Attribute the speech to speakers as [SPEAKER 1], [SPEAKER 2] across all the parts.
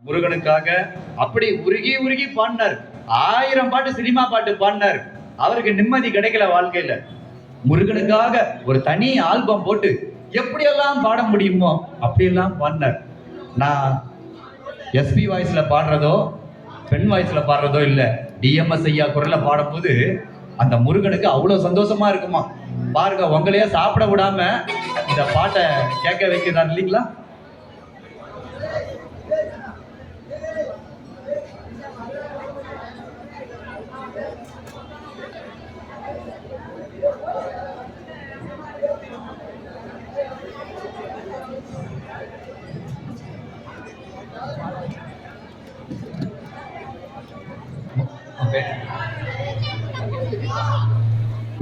[SPEAKER 1] முருகனுக்காக அப்படி உருகி உருகி பாடினார். 1000 பாட்டு சினிமா பாட்டு பாடினார். அவருக்கு நிம்மதி கிடைக்கல வாழ்க்கையில. முருகனுக்காக ஒரு தனி ஆல்பம் போட்டு எப்படியெல்லாம் பாட முடியுமோ அப்படியெல்லாம் பாடினார். நான் எஸ்பி வாய்ஸ்ல பாடுறதோ பெண் வாய்ஸ்ல பாடுறதோ இல்ல, டிஎம்எஸ் ஐயா குரல்ல பாடும்போது அந்த முருகனுக்கு அவ்வளவு சந்தோஷமா இருக்குமா. பாருங்க, உங்களையே சாப்பிட விடாம இந்த பாட்டை கேட்க வைக்கிறார் இல்லைங்களா?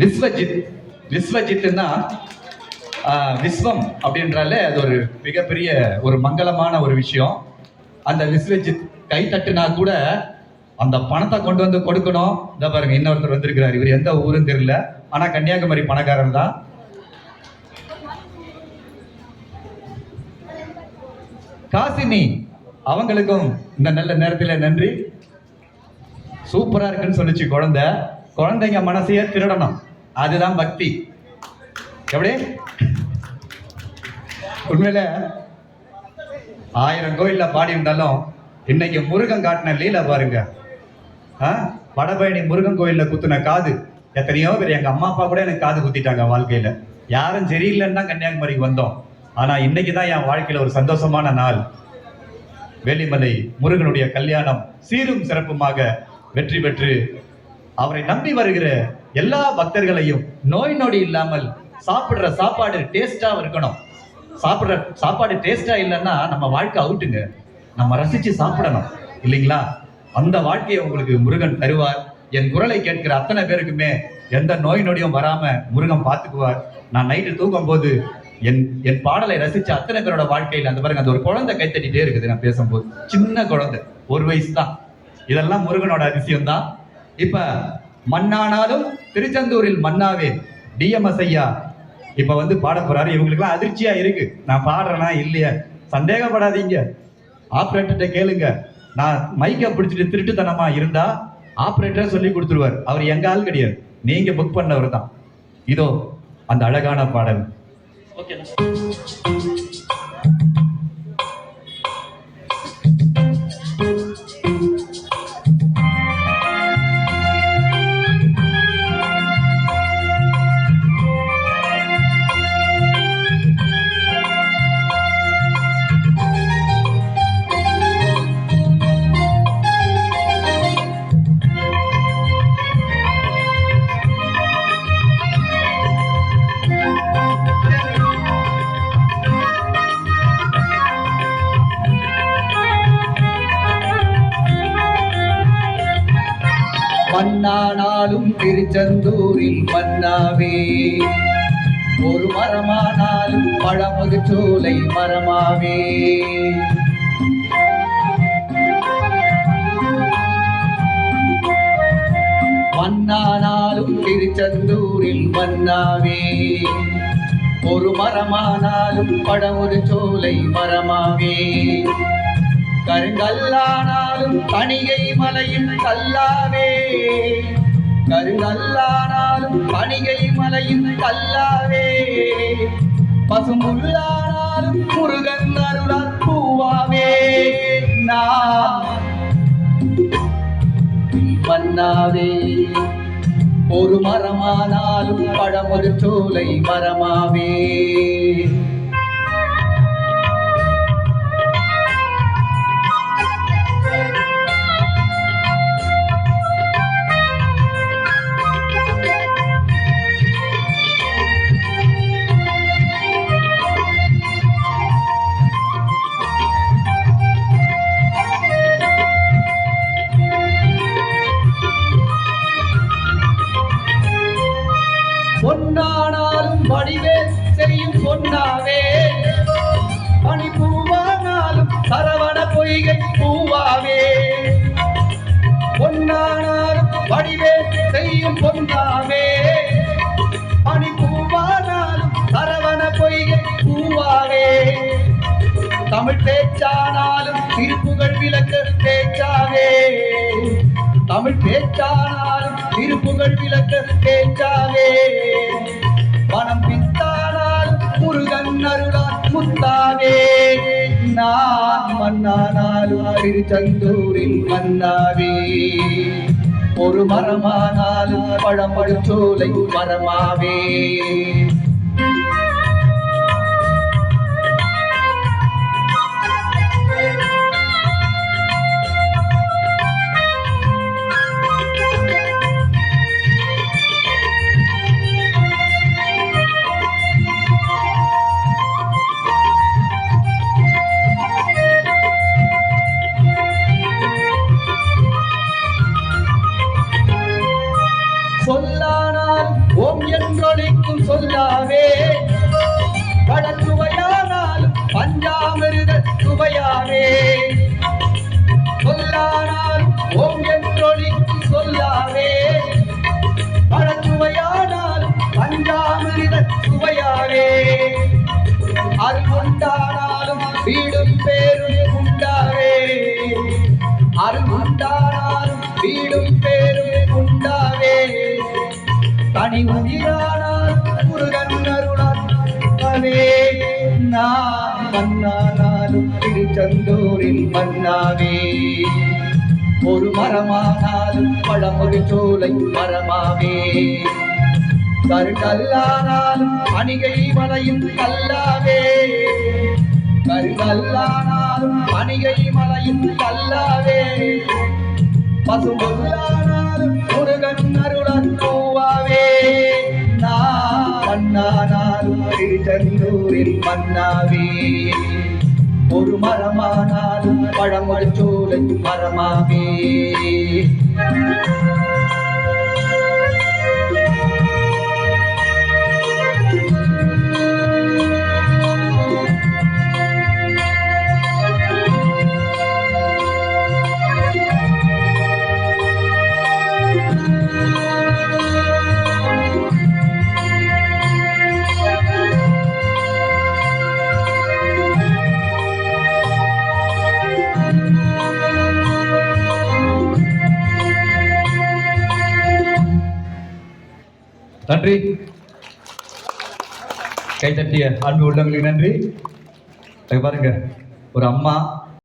[SPEAKER 1] விஸ்வஜித், விஸ்வஜித்னா விஸ்வம் அப்படின்றாலே அது ஒரு மிகப்பெரிய ஒரு மங்களமான ஒரு விஷயம். அந்த விஸ்வஜித் கை தட்டுனா கூட அந்த பணத்தை கொண்டு வந்து கொடுக்கணும். இந்த பாருங்க, இன்னொருத்தர் வந்திருக்கிறார். இவர் எந்த ஊரும் தெரியல, ஆனா கன்னியாகுமரி பணக்காரர் தான். காசினி அவங்களுக்கும் இந்த நல்ல நேரத்துல நன்றி. சூப்பரா இருக்குன்னு சொல்லிச்சு குழந்தை. குழந்தைங்க மனசையே திருடணும், அதுதான் பக்தி. எப்படி உண்மையில 1000 கோயில்ல பாடி இருந்தாலும் இன்னைக்கு முருகன் காட்டின லீலை பாருங்க. வடபழனி முருகன் கோயில்ல குத்துன காது எத்தனையோ பேர், எங்க அம்மா அப்பா கூட எனக்கு காது குத்திட்டாங்க வாழ்க்கையில. யாரும் சரியில்லைன்னு தான் கன்னியாகுமரிக்கு வந்தோம். ஆனா இன்னைக்குதான் என் வாழ்க்கையில ஒரு சந்தோஷமான நாள். வேலிமலை முருகனுடைய கல்யாணம் சீரும் சிறப்புமாக வெற்றி பெற்று அவரை நம்பி வருகிற எல்லா பக்தர்களையும் நோய் நொடி இல்லாமல் சாப்பிடுற சாப்பாடு டேஸ்டா இருக்கணும். சாப்பிடுற சாப்பாடு டேஸ்டா இல்லைன்னா நம்ம வாழ்க்கை அவுட்டுங்க. நம்ம ரசிச்சு சாப்பிடணும் இல்லைங்களா? அந்த வாழ்க்கையை உங்களுக்கு முருகன் தருவார். என் குரலை கேட்கிற அத்தனை பேருக்குமே எந்த நோய் நொடியும் வராம முருகன் பார்த்துக்குவார். நான் நைட்டு தூங்கும் போது என் பாடலை ரசிச்ச அத்தனை பேரோட வாழ்க்கையில் அந்த பாருங்க, அந்த ஒரு குழந்தை கைத்தட்டிட்டே இருக்குது. நான் பேசும்போது சின்ன குழந்தை, 1 வயசு தான். இதெல்லாம் முருகனோட அதிசயம் தான். இப்ப மண்ணானாலும் திருச்செந்தூரில் மன்னாவே டிஎம்எஸ் ஐயா இப்ப வந்து பாட போறாரு. இவங்களுக்குலாம் அதிர்ச்சியா இருக்கு, நான் பாடுறேனா இல்லையா? சந்தேகப்படாதீங்க, ஆப்ரேட்டர்கிட்ட கேளுங்க. நான் மைக்கை பிடிச்சிட்டு திருட்டுத்தனமா இருந்தா ஆப்ரேட்டர் சொல்லி கொடுத்துருவார். அவர் எங்க ஆள் கிடையாது, நீங்க புக் பண்ணவர் தான். இதோ அந்த அழகான பாடல். ஓகே. மண்ணானாலும் திருச்செந்தூரில் மன்னாவே, ஒரு மரமானாலும் பழமுது சோலை மரமாவே. மண்ணானாலும் திருச்செந்தூரில் மன்னாவே, ஒரு மரமானாலும் பழமுது சோலை மரமாவே. கருங்கல்லானாலும் பணிகை மலையின் கல்லாவே, கருங்கல்லானாலும் பணிகை மலையின் கல்லாவே. பசும்புல்லானாலும் முருகன் அருளால் பூவாவே. நான் மன்னாவே, ஒரு மரமானாலும் பழமுது சோலை மரமாவே. பொன்னானாலும் வடிவேல் செய்யும் பொன்னாவே, பனிப்பூவானாலும் சரவண பொய்கை பூவாவே. பொன்னானாலும் வடிவேல் செய்யும் பொன்னாவே, பனிப்பூவானாலும் சரவண பொய்கை பூவாவே. தமிழ் பேச்சானாலும் திருப்புகழ் விளக்க பேச்சாவே. தமிழ் பேச்சானாலும் திருப்புகழ் விளக்க பேச்சாவே. பணம் பித்தானாலும் முருகன் அருளால் முத்தாவே. நான் மண்ணானாலும் திருச்செந்தூரில் மன்னாவே. ஒரு மரமானாலும் பழம்படும் சோலை மரமாவே. சொல்லானால் ஓம் என்றொழிக்கும் சொல்லாவே. பழச்சுவையானால் பஞ்சாமிருத சுவையாவே. சொல்லானால் ஓம் என்றொழிக்கும் சொல்லாவே. பழச்சுவையானால் பஞ்சாமிருத சுவையாவே. அருள் உண்டானாலும் வீடும் பேரும் உண்டாவே. அருள் உண்டானாலும் வீடும் பேரும் உண்டாவே. தனி உயிரானால் முருகன் அருளாவே. நான் மண்ணானாலும் திருச்செந்தூரில் மன்னாவே. ஒரு மரமானாலும் பழமொழி சோலை மரமாவே. கருங்கல்லானாலும் அணிகை மலையின் கல்லாவே. கருங்கல்லானாலும் அணிகை மலையின் கல்லாவே. பசும்பொல்லானாலும் முருகன் அருளால் பூவாவே. நான் மண்ணானாலும் திருச்செந்தூரில் மன்னாவே. ஒரு மரமானாலும் பழமொழி சோலை மரமாவே. நன்றி. கைத்தட்டிய அன்பு உள்ளவங்களுக்கு நன்றி. பாருங்க, ஒரு அம்மா